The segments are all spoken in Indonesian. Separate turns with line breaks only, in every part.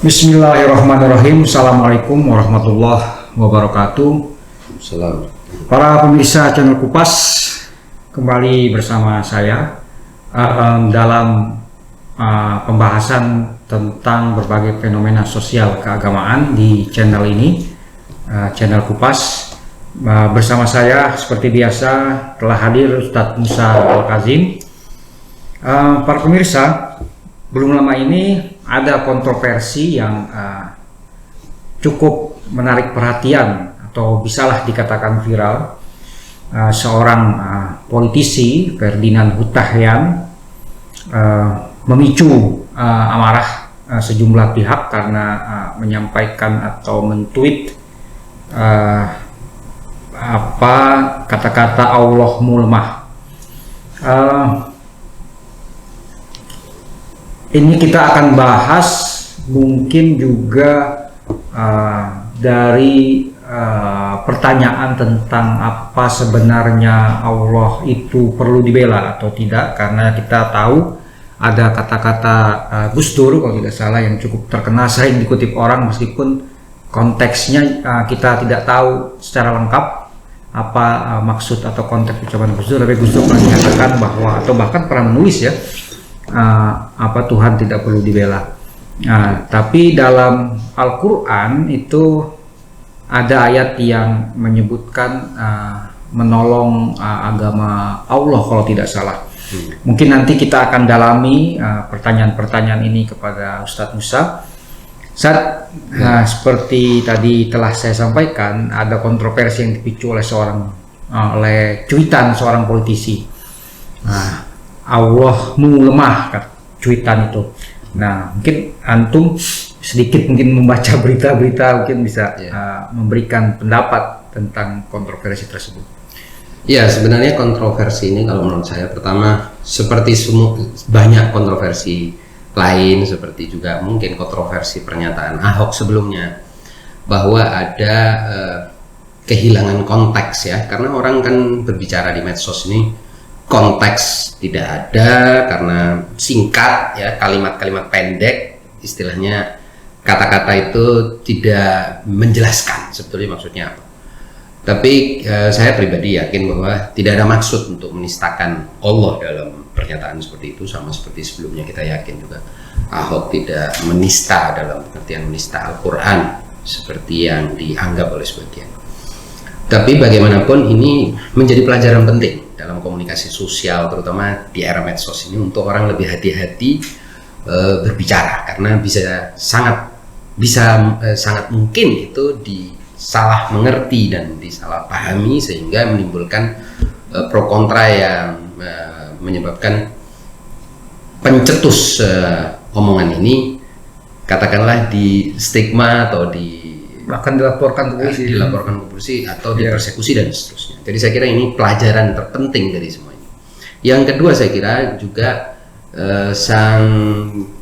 Bismillahirrahmanirrahim. Assalamualaikum warahmatullahi wabarakatuh.
Salam.
Para pemirsa channel Kupas, kembali bersama saya dalam pembahasan tentang berbagai fenomena sosial keagamaan di channel ini, channel Kupas. Bersama saya seperti biasa telah hadir Ustadz Musa Al-Kazim. Para pemirsa, belum lama ini ada kontroversi yang cukup menarik perhatian atau bisalah dikatakan viral. Seorang politisi, Ferdinand Huta-Heian, memicu amarah sejumlah pihak karena menyampaikan atau men-tweet kata-kata Allahmu lemah. Ini kita akan bahas mungkin juga dari pertanyaan tentang apa sebenarnya Allah itu perlu dibela atau tidak, karena kita tahu ada kata-kata Gus Dur kalau tidak salah yang cukup terkenal, sering dikutip orang meskipun konteksnya kita tidak tahu secara lengkap apa maksud atau konteks ucapan Gus Dur, tapi Gus Dur pernah menyatakan bahwa, atau bahkan pernah menulis ya, Tuhan tidak perlu dibela. Tapi dalam Al-Quran itu ada ayat yang menyebutkan menolong agama Allah kalau tidak salah. Mungkin nanti kita akan dalami pertanyaan-pertanyaan ini kepada Ustadz Musa. Seperti tadi telah saya sampaikan, ada kontroversi yang dipicu oleh cuitan seorang politisi. Allahmu lemah, cuitan itu. Nah, mungkin antum sedikit mungkin membaca berita-berita, mungkin bisa memberikan pendapat tentang kontroversi tersebut.
Ya, sebenarnya kontroversi ini kalau menurut saya, pertama seperti banyak kontroversi lain, seperti juga mungkin kontroversi pernyataan Ahok sebelumnya, bahwa ada kehilangan konteks ya, karena orang kan berbicara di medsos ini konteks tidak ada, karena singkat ya, kalimat-kalimat pendek, istilahnya kata-kata itu tidak menjelaskan sebetulnya maksudnya apa. Tapi saya pribadi yakin bahwa tidak ada maksud untuk menistakan Allah dalam pernyataan seperti itu, sama seperti sebelumnya kita yakin juga Ahok tidak menista dalam pengertian menista Al-Quran seperti yang dianggap oleh sebagian. Tapi bagaimanapun ini menjadi pelajaran penting dalam komunikasi sosial, terutama di era medsos ini, untuk orang lebih hati-hati berbicara, karena sangat mungkin itu disalah mengerti dan disalah pahami, sehingga menimbulkan pro kontra yang menyebabkan pencetus omongan ini katakanlah di stigma atau
bahkan dilaporkan ke polisi,
atau dipersekusi dan seterusnya. Jadi saya kira ini pelajaran terpenting dari semua ini. Yang kedua, saya kira juga sang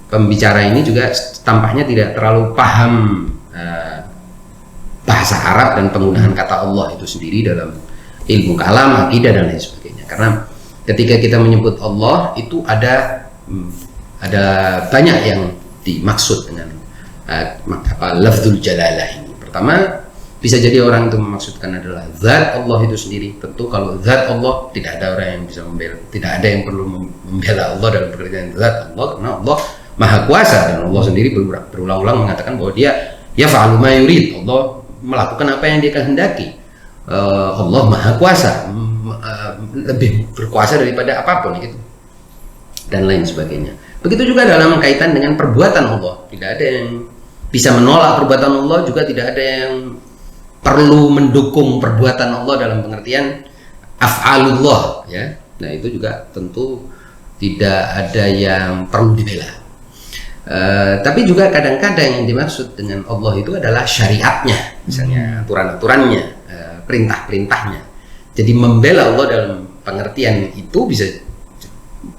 pembicara ini juga tampaknya tidak terlalu paham bahasa Arab dan penggunaan kata Allah itu sendiri dalam ilmu kalam, akidah dan lain sebagainya. Karena ketika kita menyebut Allah itu ada banyak yang dimaksud dengan lafzul jalalah ini. Pertama, bisa jadi orang itu memaksudkan adalah zat Allah itu sendiri. Tentu kalau zat Allah tidak ada orang yang bisa membela, tidak ada yang perlu membela Allah dalam pengertian zat Allah, karena Allah Maha Kuasa, dan Allah sendiri berulang-ulang mengatakan bahwa Dia yaf'alu ma yurid, Allah melakukan apa yang Dia kehendaki. Allah Maha Kuasa, lebih berkuasa daripada apapun gitu, dan lain sebagainya. Begitu juga dalam kaitan dengan perbuatan Allah, tidak ada yang bisa menolak perbuatan Allah, juga tidak ada yang perlu mendukung perbuatan Allah dalam pengertian af'alullah ya. Nah, itu juga tentu tidak ada yang perlu dibela. Tapi juga kadang-kadang yang dimaksud dengan Allah itu adalah syariatnya, misalnya aturan-aturannya, perintah-perintahnya. Jadi membela Allah dalam pengertian itu bisa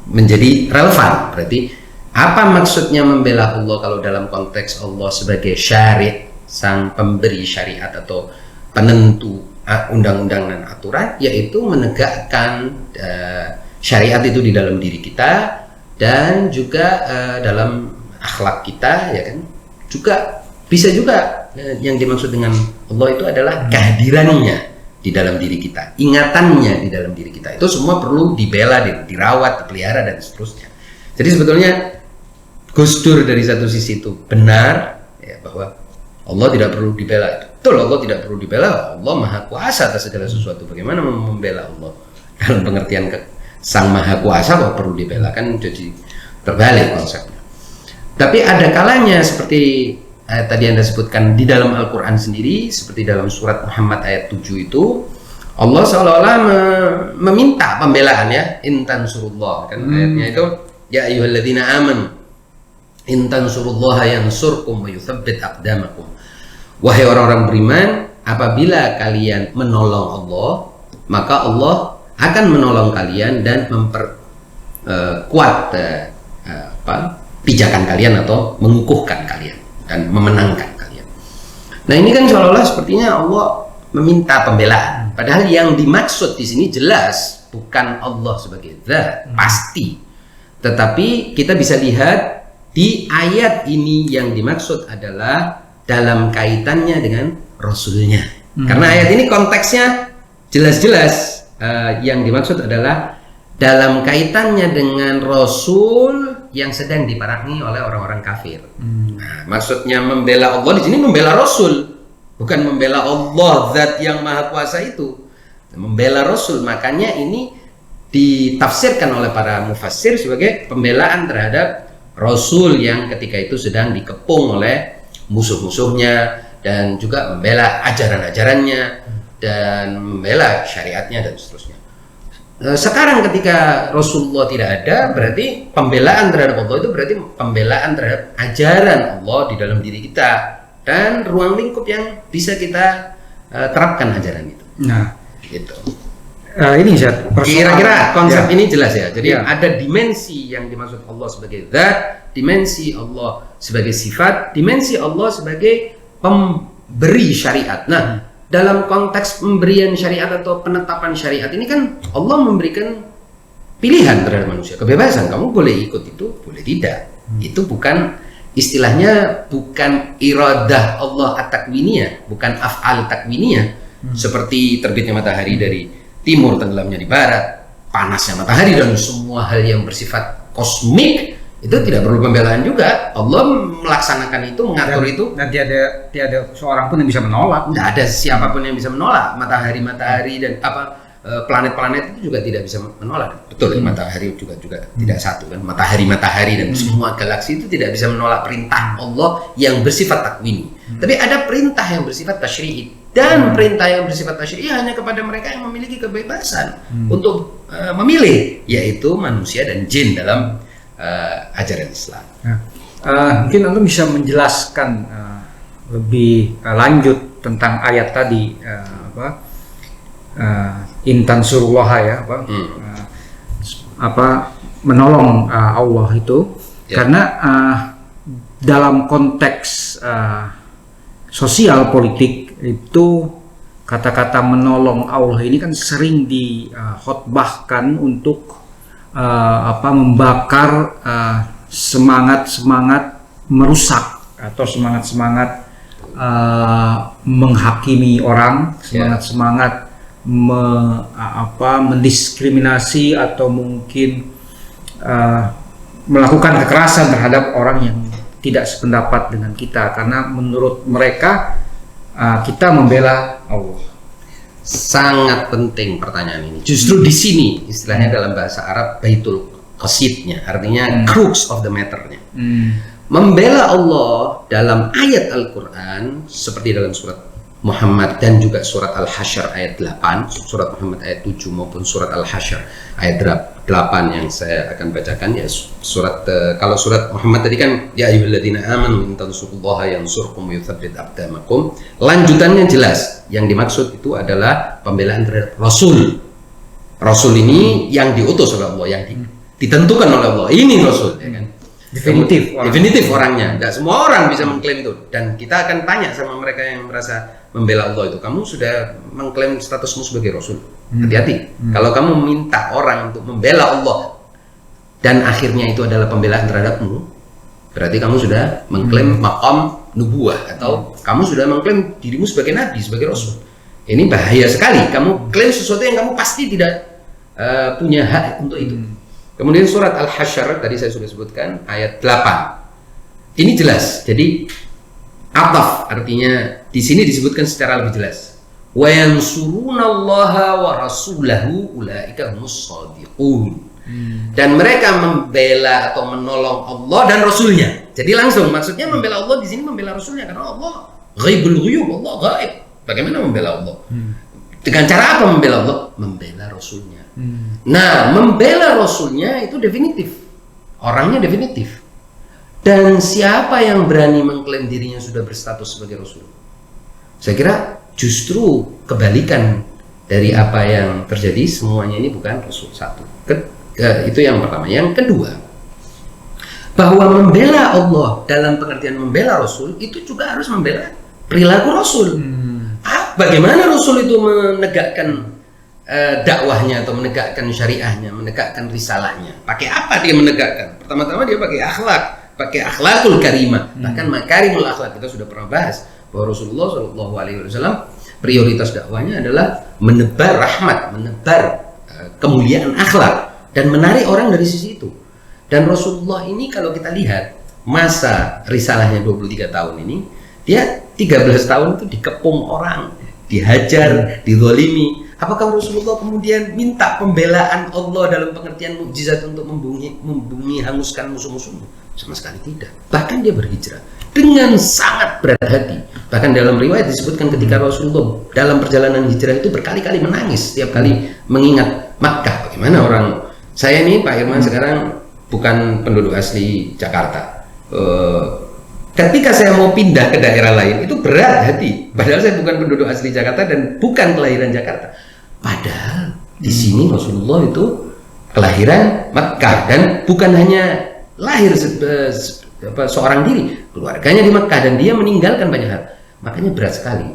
menjadi relevan. Berarti apa maksudnya membela Allah kalau dalam konteks Allah sebagai syari', sang pemberi syariat atau penentu undang-undang dan aturan, yaitu menegakkan syariat itu di dalam diri kita dan juga dalam akhlak kita, ya kan, juga bisa juga yang dimaksud dengan Allah itu adalah kehadirannya di dalam diri kita, ingatannya di dalam diri kita. Itu semua perlu dibela, dirawat, dipelihara dan seterusnya. Jadi sebetulnya Gus Dur dari satu sisi itu benar ya, bahwa Allah tidak perlu dibela. Betul, Allah tidak perlu dibela. Allah Maha Kuasa atas segala sesuatu. Bagaimana membela Allah? Dalam pengertian Sang Maha Kuasa kok perlu dibela, kan jadi terbalik konsepnya. Tapi ada kalanya seperti tadi Anda sebutkan di dalam Al-Quran sendiri, seperti dalam surat Muhammad ayat 7 itu, Allah seolah-olah meminta pembelaan ya, intan surullah, kan ayatnya itu, ya ayyuhalladzina amanu intan surullah yansurkum wa yuthabbit aqdamakum. Wahai orang-orang beriman, apabila kalian menolong Allah, maka Allah akan menolong kalian dan memperkuat pijakan kalian atau mengukuhkan kalian dan memenangkan kalian. Nah ini kan seolah-olah sepertinya Allah meminta pembelaan. Padahal yang dimaksud di sini jelas bukan Allah sebagai zat, pasti. Tetapi kita bisa lihat di ayat ini yang dimaksud adalah dalam kaitannya dengan Rasulnya. Karena ayat ini konteksnya jelas-jelas yang dimaksud adalah dalam kaitannya dengan Rasul yang sedang diperangi oleh orang-orang kafir. Nah, maksudnya membela Allah di sini membela Rasul, bukan membela Allah zat yang Maha Kuasa itu. Membela Rasul, makanya ini ditafsirkan oleh para mufassir sebagai pembelaan terhadap Rasul yang ketika itu sedang dikepung oleh musuh-musuhnya, dan juga membela ajaran-ajarannya dan membela syariatnya dan seterusnya. Sekarang ketika Rasulullah tidak ada, berarti pembelaan terhadap Allah itu berarti pembelaan terhadap ajaran Allah di dalam diri kita dan ruang lingkup yang bisa kita terapkan ajaran itu.
Nah,
gitu.
Ini Zat,
Kira-kira konsep ini jelas ya. Jadi ada dimensi yang dimaksud Allah sebagai zat, dimensi Allah sebagai sifat, dimensi Allah sebagai pemberi syariat. Nah, dalam konteks pemberian syariat atau penetapan syariat ini kan Allah memberikan pilihan terhadap manusia, kebebasan. Kamu boleh ikut itu, boleh tidak. Itu bukan istilahnya, bukan iradah Allah at-takwiniyah, bukan af'al takwiniyah. Seperti terbitnya matahari dari timur, tenggelamnya di barat, panasnya matahari dan semua hal yang bersifat kosmik. Itu tidak perlu pembelaan juga. Allah melaksanakan itu, mengatur itu.
Dan tiada seorang pun yang bisa menolak.
Tidak ada siapapun yang bisa menolak. Matahari dan planet-planet itu juga tidak bisa menolak. Betul, matahari juga tidak satu kan. Matahari dan semua galaksi itu tidak bisa menolak perintah Allah yang bersifat takwini. Tapi ada perintah yang bersifat tasyri'i. Dan perintah yang bersifat tasyri'i hanya kepada mereka yang memiliki kebebasan untuk memilih, yaitu manusia dan jin dalam ajaran Islam.
Mungkin Anda bisa menjelaskan lebih lanjut tentang ayat tadi, intan surullah ya, menolong Allah itu, karena dalam konteks sosial politik itu kata-kata menolong Allah ini kan sering dikhotbahkan untuk membakar semangat merusak atau semangat menghakimi orang, semangat mendiskriminasi atau mungkin melakukan kekerasan terhadap orang yang tidak sependapat dengan kita, karena menurut mereka kita membela Allah.
Sangat penting pertanyaan ini. Justru di sini istilahnya dalam bahasa Arab baitul qasidnya, artinya crux of the matter-nya. Membela Allah dalam ayat Al-Quran seperti dalam surat Muhammad dan juga surat Al-Hasyr ayat 8, surat Muhammad ayat 7 maupun surat Al-Hasyr ayat 8 yang saya akan bacakan ya. Kalau surat Muhammad tadi kan ya ayyuhalladzina amanu in tansurullaha yansurkum wa yutsabbit aqdamakum. Lanjutannya jelas, yang dimaksud itu adalah pembelaan terhadap Rasul. Rasul ini yang diutus oleh Allah, yang ditentukan oleh Allah. Ini Rasul, ya kan? Definitif orangnya. Tidak semua orang bisa mengklaim itu. Dan kita akan tanya sama mereka yang merasa membela Allah itu, kamu sudah mengklaim statusmu sebagai Rasul? Hati-hati. Kalau kamu minta orang untuk membela Allah dan akhirnya itu adalah pembelaan terhadapmu, berarti kamu sudah mengklaim maqam nubuwah atau kamu sudah mengklaim dirimu sebagai nabi, sebagai rasul. Ini bahaya sekali. Kamu klaim sesuatu yang kamu pasti tidak punya hak untuk itu. Kemudian surat Al-Hasyr tadi saya sudah sebutkan ayat 8. Ini jelas. Jadi ataf artinya di sini disebutkan secara lebih jelas. Wa yansurunallaha wa rasulahu ulaika humus shadiqun. Dan mereka membela atau menolong Allah dan Rasulnya. Jadi langsung maksudnya membela Allah di sini membela Rasulnya karena Allah ghaibul ghuyub, Allah gaib. Bagaimana membela Allah? Dengan cara apa membela Allah? Membela Rasulnya. Nah, membela Rasulnya itu definitif. Orangnya definitif. Dan siapa yang berani mengklaim dirinya sudah berstatus sebagai Rasul? Saya kira justru kebalikan dari apa yang terjadi. Semuanya ini bukan Rasul. Satu. Itu yang pertama. Yang kedua, bahwa membela Allah dalam pengertian membela Rasul itu juga harus membela perilaku Rasul. Bagaimana Rasul itu menegakkan dakwahnya atau menegakkan syariahnya, menegakkan risalahnya? Pakai apa dia menegakkan? Pertama-tama dia pakai akhlak, pakai akhlakul karimah, bahkan makarimul akhlak. Kita sudah pernah bahas bahwa Rasulullah SAW prioritas dakwahnya adalah menebar rahmat, menebar kemuliaan akhlak dan menarik orang dari sisi itu. Dan Rasulullah ini kalau kita lihat masa risalahnya 23 tahun ini, dia 13 tahun itu dikepung orang, dihajar, dizalimi. Apakah Rasulullah kemudian minta pembelaan Allah dalam pengertian mukjizat untuk membumi hanguskan musuh-musuhnya? Sama sekali tidak. Bahkan dia berhijrah dengan sangat berat hati. Bahkan dalam riwayat disebutkan ketika Rasulullah dalam perjalanan hijrah itu berkali-kali menangis setiap kali mengingat Makkah. Bagaimana orang, saya ini Pak Irman sekarang bukan penduduk asli Jakarta. Ketika saya mau pindah ke daerah lain itu berat hati. Padahal saya bukan penduduk asli Jakarta dan bukan kelahiran Jakarta. Padahal di sini Rasulullah itu kelahiran Makkah dan bukan hanya lahir seorang diri, keluarganya di Makkah dan dia meninggalkan banyak hal. Makanya berat sekali.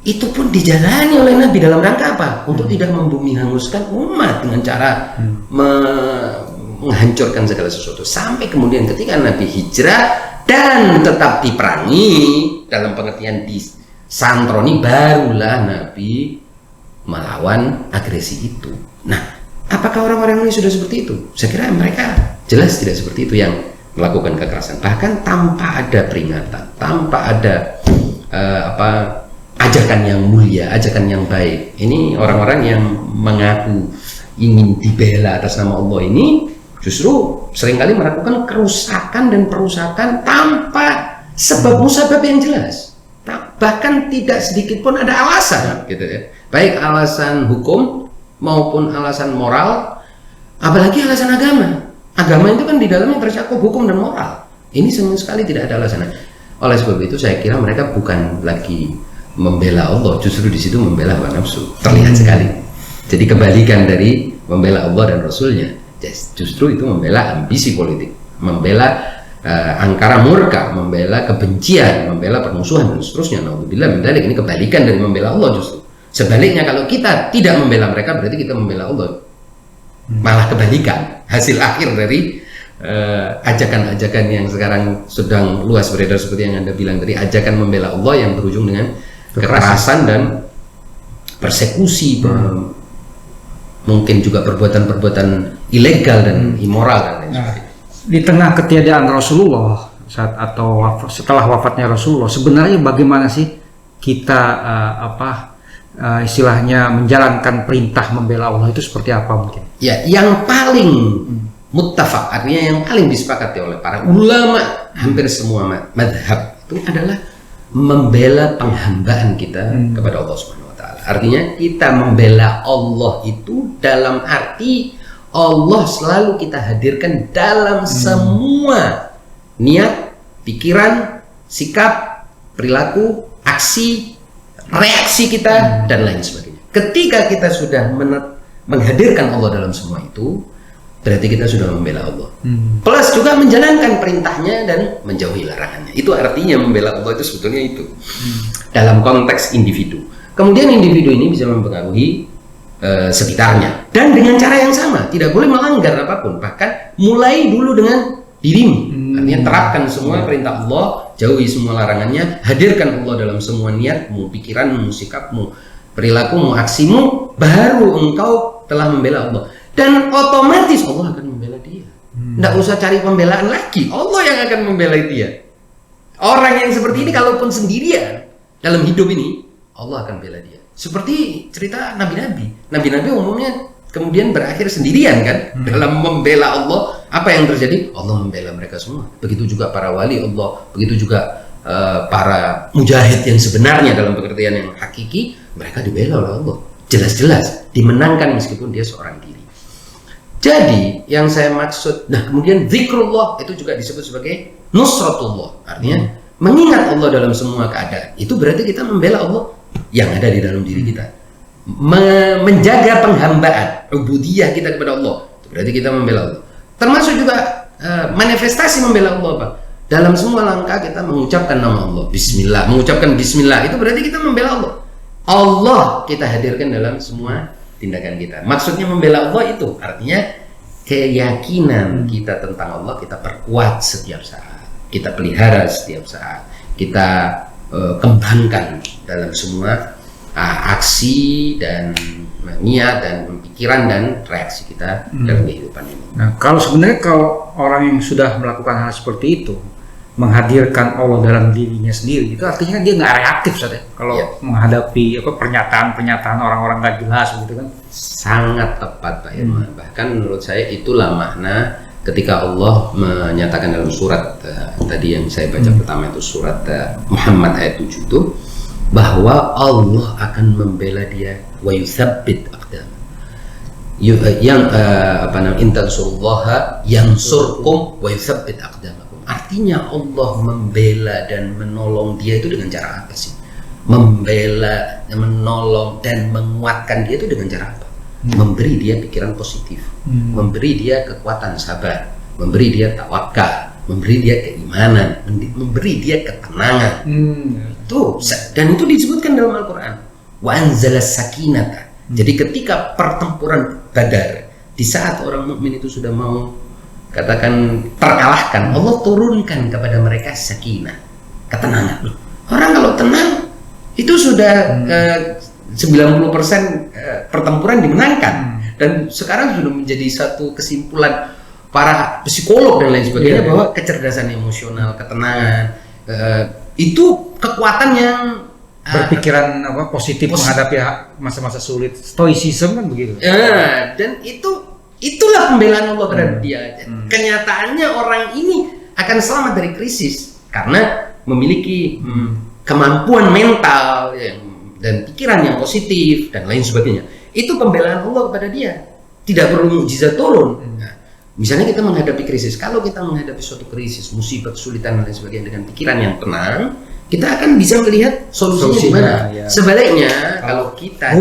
Itu pun dijalani oleh Nabi dalam rangka apa? Untuk tidak membumi hanguskan umat dengan cara menghancurkan segala sesuatu. Sampai kemudian ketika Nabi hijrah dan tetap diperangi dalam pengertian disantroni, barulah Nabi melawan agresi itu. Nah, apakah orang-orang ini sudah seperti itu? Saya kira mereka jelas tidak seperti itu yang melakukan kekerasan. Bahkan tanpa ada peringatan, tanpa ada ajakan yang mulia, ajakan yang baik. Ini orang-orang yang mengaku ingin dibela atas nama Allah ini justru seringkali melakukan kerusakan dan perusakan tanpa sebab musabab yang jelas. Bahkan tidak sedikit pun ada alasan, gitu ya. Baik alasan hukum maupun alasan moral, apalagi alasan agama. Agama itu kan di dalamnya tercakup hukum dan moral. Ini sama sekali tidak ada alasan. Oleh sebab itu saya kira mereka bukan lagi membela Allah, justru di situ membela hawa nafsu. Terlihat sekali. Jadi kebalikan dari membela Allah dan Rasulnya. Justru itu membela ambisi politik, membela angkara murka, membela kebencian, membela permusuhan dan seterusnya. Naudzubillah min dzalik. Ini kebalikan dari membela Allah justru. Sebaliknya kalau kita tidak membela mereka berarti kita membela Allah. Malah kebalikan. Hasil akhir dari ajakan-ajakan yang sekarang sedang luas beredar seperti yang Anda bilang tadi, ajakan membela Allah yang berujung dengan kekerasan dan persekusi, mungkin juga perbuatan-perbuatan ilegal dan immoral dan lain sebagainya.
Di tengah ketiadaan Rasulullah setelah wafatnya Rasulullah, sebenarnya bagaimana sih kita istilahnya menjalankan perintah membela Allah itu seperti apa mungkin?
Ya, yang paling muttafaq, artinya yang paling disepakati oleh para ulama hampir semua madhab itu adalah membela penghambaan kita kepada Allah Subhanahu wa taala. Artinya kita membela Allah itu dalam arti Allah selalu kita hadirkan dalam semua niat, pikiran, sikap, perilaku, aksi, reaksi kita dan lain sebagainya. Ketika kita sudah menghadirkan Allah dalam semua itu, berarti kita sudah membela Allah. Plus juga menjalankan perintahnya dan menjauhi larangannya. Itu artinya membela Allah itu sebetulnya itu. Dalam konteks individu. Kemudian individu ini bisa mempengaruhi sekitarnya. Dan dengan cara yang sama. Tidak boleh melanggar apapun. Bahkan mulai dulu dengan dirimu. Artinya terapkan semua perintah Allah, jauhi semua larangannya, hadirkan Allah dalam semua niatmu, pikiranmu, sikapmu, perilakumu, aksimu, baru engkau telah membela Allah. Dan otomatis Allah akan membela dia. Tidak usah cari pembelaan lagi, Allah yang akan membela dia. Orang yang seperti ini kalaupun sendirian dalam hidup ini, Allah akan bela dia. Seperti cerita nabi-nabi. Nabi-nabi umumnya kemudian berakhir sendirian kan dalam membela Allah. Apa yang terjadi? Allah membela mereka semua. Begitu juga para wali Allah, begitu juga para mujahid yang sebenarnya dalam pengertian yang hakiki, mereka dibela oleh Allah. Jelas-jelas dimenangkan meskipun dia seorang diri. Jadi yang saya maksud, nah kemudian zikrullah itu juga disebut sebagai nusratullah, artinya mengingat Allah dalam semua keadaan. Itu berarti kita membela Allah yang ada di dalam diri kita, menjaga penghambaan, ubudiyah kita kepada Allah. Itu berarti kita membela Allah. Termasuk juga manifestasi membela Allah, Pak. Dalam semua langkah kita mengucapkan nama Allah, Bismillah, mengucapkan Bismillah. Itu berarti kita membela Allah. Allah kita hadirkan dalam semua tindakan kita. Maksudnya membela Allah itu artinya keyakinan kita tentang Allah kita perkuat setiap saat, kita pelihara setiap saat, kita kembangkan dalam semua aksi dan niat dan pikiran dan reaksi kita dalam kehidupan ini.
Nah, kalau orang yang sudah melakukan hal seperti itu, menghadirkan Allah dalam dirinya sendiri, itu artinya kan dia nggak reaktif saja kalau menghadapi pernyataan-pernyataan orang-orang nggak jelas gitu kan.
Sangat tepat Pak Irma. Bahkan menurut saya itulah makna ketika Allah menyatakan dalam surat tadi yang saya baca pertama itu surat Muhammad ayat 7 itu, bahwa Allah akan membela dia wa yutsabbit aqdam. Yang intansurullaha yansurkum wa yutsabbit aqdam. Artinya Allah membela dan menolong dia itu dengan cara apa sih? Membela, menolong dan menguatkan dia itu dengan cara apa? Memberi dia pikiran positif, memberi dia kekuatan sabar, memberi dia tawakal, memberi dia keimanan, memberi dia ketenangan. Itu dan itu disebutkan dalam Al-Quran. Wa anzalas sakinata. Jadi ketika pertempuran Badar, di saat orang mukmin itu sudah mau katakan terkalahkan, Allah turunkan kepada mereka sakinah, ketenangan. Orang kalau tenang itu sudah 90% pertempuran dimenangkan. Dan sekarang sudah menjadi satu kesimpulan para psikolog dan lain sebagainya bahwa kecerdasan emosional, ketenangan itu kekuatan yang
berpikiran positif menghadapi masa-masa sulit. Stoicism kan begitu.
Dan itulah pembelaan Allah terhadap dia. Kenyataannya orang ini akan selamat dari krisis karena memiliki kemampuan mental dan pikiran yang positif dan lain sebagainya. Itu pembelaan Allah kepada dia. Tidak perlu mukjizat turun. Nah, misalnya kita menghadapi krisis, kalau kita menghadapi suatu krisis, musibah, kesulitan dan lain sebagainya dengan pikiran yang tenang, kita akan bisa melihat solusinya di mana. Ya. Sebaliknya kalau kita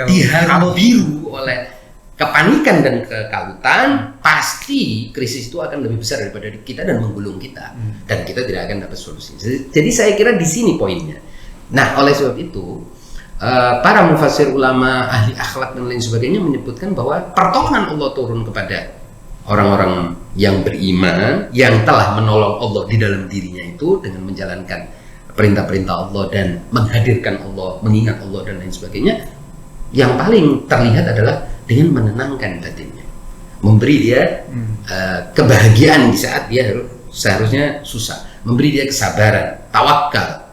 dihabiru oleh kepanikan dan kekalutan, pasti krisis itu akan lebih besar daripada kita dan menggulung kita, dan kita tidak akan dapat solusi. Jadi saya kira di sini poinnya. Nah, oleh sebab itu para mufassir ulama, ahli akhlak dan lain sebagainya menyebutkan bahwa pertolongan Allah turun kepada orang-orang yang beriman, yang telah menolong Allah di dalam dirinya itu dengan menjalankan perintah-perintah Allah dan menghadirkan Allah, mengingat Allah dan lain sebagainya. Yang paling terlihat adalah dengan menenangkan batinnya, memberi dia kebahagiaan di saat dia seharusnya susah, memberi dia kesabaran, tawakal,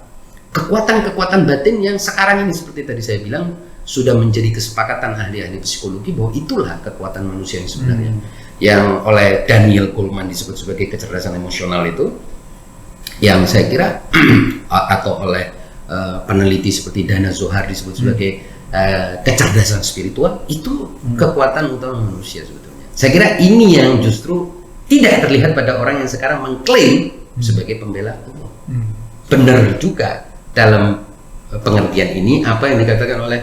kekuatan-kekuatan batin yang sekarang ini seperti tadi saya bilang sudah menjadi kesepakatan ahli-ahli psikologi bahwa itulah kekuatan manusia yang sebenarnya, yang oleh Daniel Goleman disebut sebagai kecerdasan emosional itu, yang saya kira atau oleh peneliti seperti Dana Zohar disebut sebagai kecerdasan spiritual. Itu kekuatan utama manusia sebetulnya. Saya kira ini yang justru tidak terlihat pada orang yang sekarang mengklaim sebagai pembela Allah. Benar juga dalam pengertian ini apa yang dikatakan oleh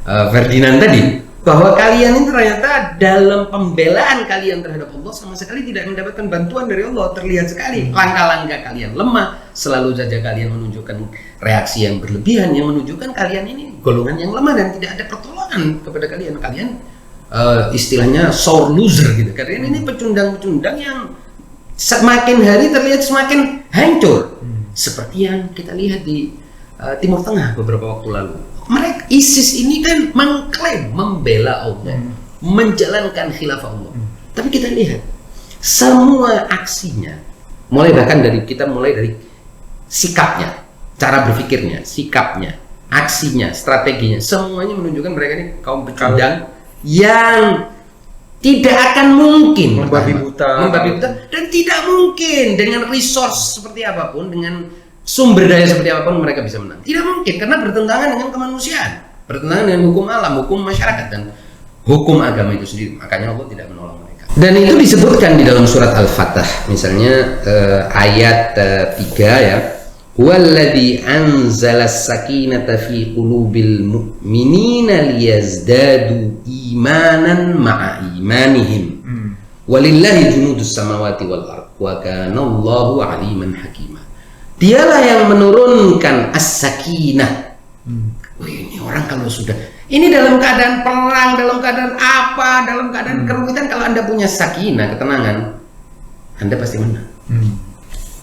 Ferdinand tadi, bahwa kalian ini ternyata dalam pembelaan kalian terhadap Allah sama sekali tidak mendapatkan bantuan dari Allah. Terlihat sekali langkah-langkah kalian lemah, selalu saja kalian menunjukkan reaksi yang berlebihan yang menunjukkan kalian ini golongan yang lemah dan tidak ada pertolongan kepada kalian. Kalian istilahnya sore loser gitu. Kalian ini pecundang-pecundang yang semakin hari terlihat semakin hancur. Seperti yang kita lihat di Timur Tengah beberapa waktu lalu. Mereka ISIS ini kan mengklaim membela Allah, menjalankan khilafah Allah. Tapi kita lihat semua aksinya, mulai dari sikapnya, cara berpikirnya, sikapnya, aksinya, strateginya, semuanya menunjukkan mereka ini kaum pecundang yang tidak akan mungkin
membabi buta
dan tidak mungkin dengan resource seperti apapun, dengan sumber daya seperti apapun mereka bisa menang. Tidak mungkin, karena bertentangan dengan kemanusiaan, bertentangan dengan hukum alam, hukum masyarakat, dan hukum agama itu sendiri. Makanya Allah tidak menolong mereka. Dan itu disebutkan di dalam surat Al-Fatah, misalnya ayat 3 ya. Huwallazi anzala as-sakinata fi qulubil mu'minina liyazdadu imanan ma'a imanihim. Walillahi junudus samawati wal ardh wa kana Allahu aliman hakima. Dialah yang menurunkan as-sakinah. Ini orang kalau sudah ini dalam keadaan perang, dalam keadaan apa, dalam keadaan kerumitan, kalau Anda punya sakinah, ketenangan, Anda pasti menang.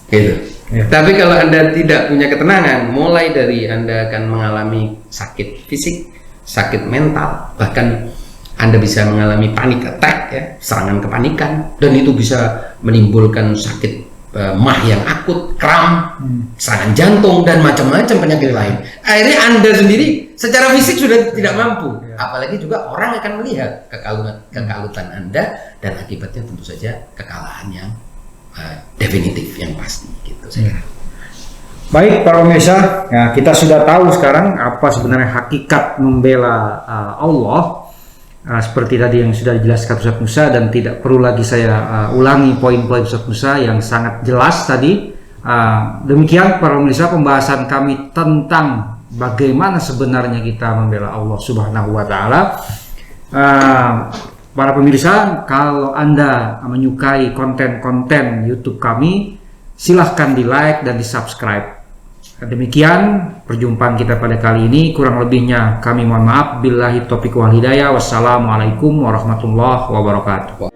Gitu. Ya. Tapi kalau Anda tidak punya ketenangan, mulai dari Anda akan mengalami sakit fisik, sakit mental, bahkan Anda bisa mengalami panic attack ya, serangan kepanikan, dan itu bisa menimbulkan sakit mah yang akut, kram, serangan jantung, dan macam-macam penyakit lain. Akhirnya Anda sendiri secara fisik sudah tidak mampu, apalagi juga orang akan melihat kekalutan Anda, dan akibatnya tentu saja kekalahan yang definitif, yang pasti gitu saya kira.
Baik para pemirsa, ya, kita sudah tahu sekarang apa sebenarnya hakikat membela Allah, seperti tadi yang sudah dijelaskan Ustaz Musa, dan tidak perlu lagi saya ulangi poin-poin Ustaz Musa yang sangat jelas tadi. Demikian para pemirsa pembahasan kami tentang bagaimana sebenarnya kita membela Allah Subhanahu wa taala. Para pemirsa, kalau Anda menyukai konten-konten YouTube kami, silahkan di like dan di subscribe. Demikian perjumpaan kita pada kali ini. Kurang lebihnya kami mohon maaf. Billahi taufiq wal hidayah. Wassalamualaikum warahmatullahi wabarakatuh.